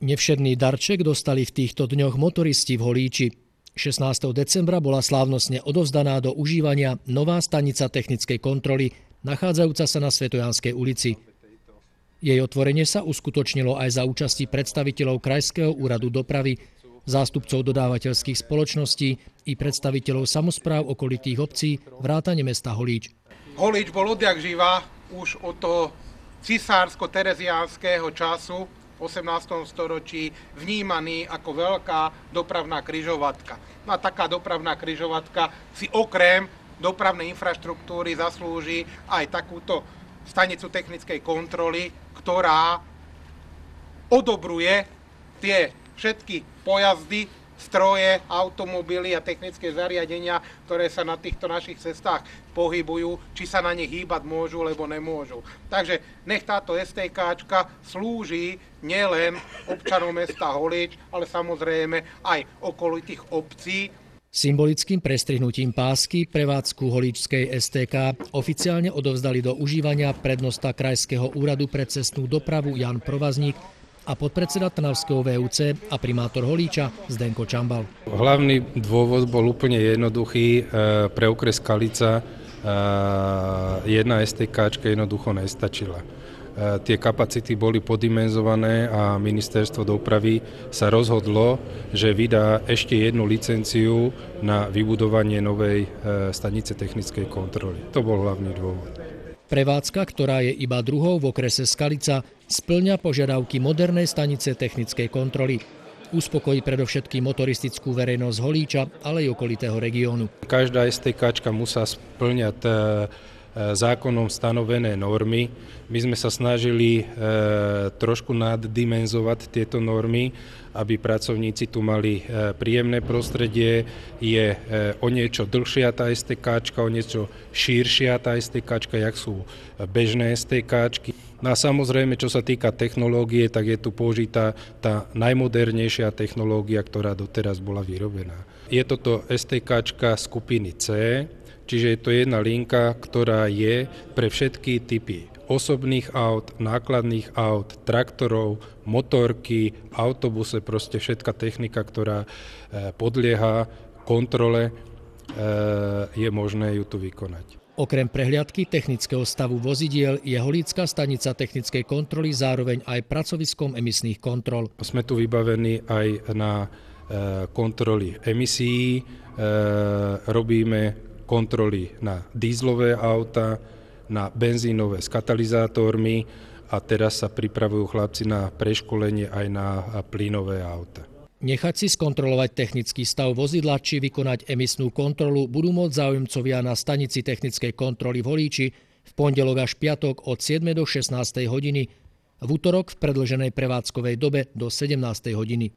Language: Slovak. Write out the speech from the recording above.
Nevšedný darček dostali v týchto dňoch motoristi v Holíči. 16. decembra bola slávnostne odovzdaná do užívania nová stanica technickej kontroly, nachádzajúca sa na Svetojanskej ulici. Jej otvorenie sa uskutočnilo aj za účasti predstaviteľov Krajského úradu dopravy, zástupcov dodávateľských spoločností i predstaviteľov samospráv okolitých obcí vrátane mesta Holíč. Holíč bol odjak živa už od toho cisársko-tereziánskeho času v 18. storočí vnímaný ako veľká dopravná križovatka. No a taká dopravná križovatka si okrem dopravnej infraštruktúry zaslúži aj takúto stanicu technickej kontroly, ktorá odobruje tie všetky pojazdy, stroje, automobily a technické zariadenia, ktoré sa na týchto našich cestách pohybujú, či sa na nich hýbať môžu, alebo nemôžu. Takže nech táto STKčka slúži nielen občanom mesta Holíč, ale samozrejme aj okolitých obcí. Symbolickým prestrihnutím pásky prevádzku holíčskej STK oficiálne odovzdali do užívania prednosta Krajského úradu pre cestnú dopravu Jan Provazník a podpredseda Trnavského VUC a primátor Holíča Zdenko Čambal. Hlavný dôvod bol úplne jednoduchý. Pre okres Skalica jedna STKčka jednoducho nestačila. Tie kapacity boli podimenzované a ministerstvo dopravy sa rozhodlo, že vydá ešte jednu licenciu na vybudovanie novej stanice technickej kontroly. To bol hlavný dôvod. Prevádzka, ktorá je iba druhou v okrese Skalica, spĺňa požiadavky modernej stanice technickej kontroly. Uspokojí predovšetkým motoristickú verejnosť Holíča, ale aj okolitého regiónu. Každá STKčka musí spĺňať zákonom stanovené normy. My sme sa snažili trošku naddimenzovať tieto normy, aby pracovníci tu mali príjemné prostredie. Je o niečo dlhšia tá STKčka, o niečo širšia tá STKčka, jak sú bežné STKčky. No a samozrejme, čo sa týka technológie, tak je tu použitá tá najmodernejšia technológia, ktorá doteraz bola vyrobená. Je toto STKčka skupiny C, čiže je to jedna linka, ktorá je pre všetky typy osobných aut, nákladných aut, traktorov, motorky, autobuse, proste všetká technika, ktorá podlieha kontrole, je možné ju tu vykonať. Okrem prehliadky technického stavu vozidiel je holícka stanica technickej kontroly zároveň aj pracoviskom emisných kontrol. Sme tu vybavení aj na kontroly emisií, robíme kontroly na dízlové auta, na benzínové s katalizátormi a teraz sa pripravujú chlapci na preškolenie aj na plynové auta. Nechať si skontrolovať technický stav vozidla či vykonať emisnú kontrolu budú môcť záujemcovia na stanici technickej kontroly v Holíči v pondelok až piatok od 7. do 16. hodiny, v útorok v predĺženej prevádzkovej dobe do 17. hodiny.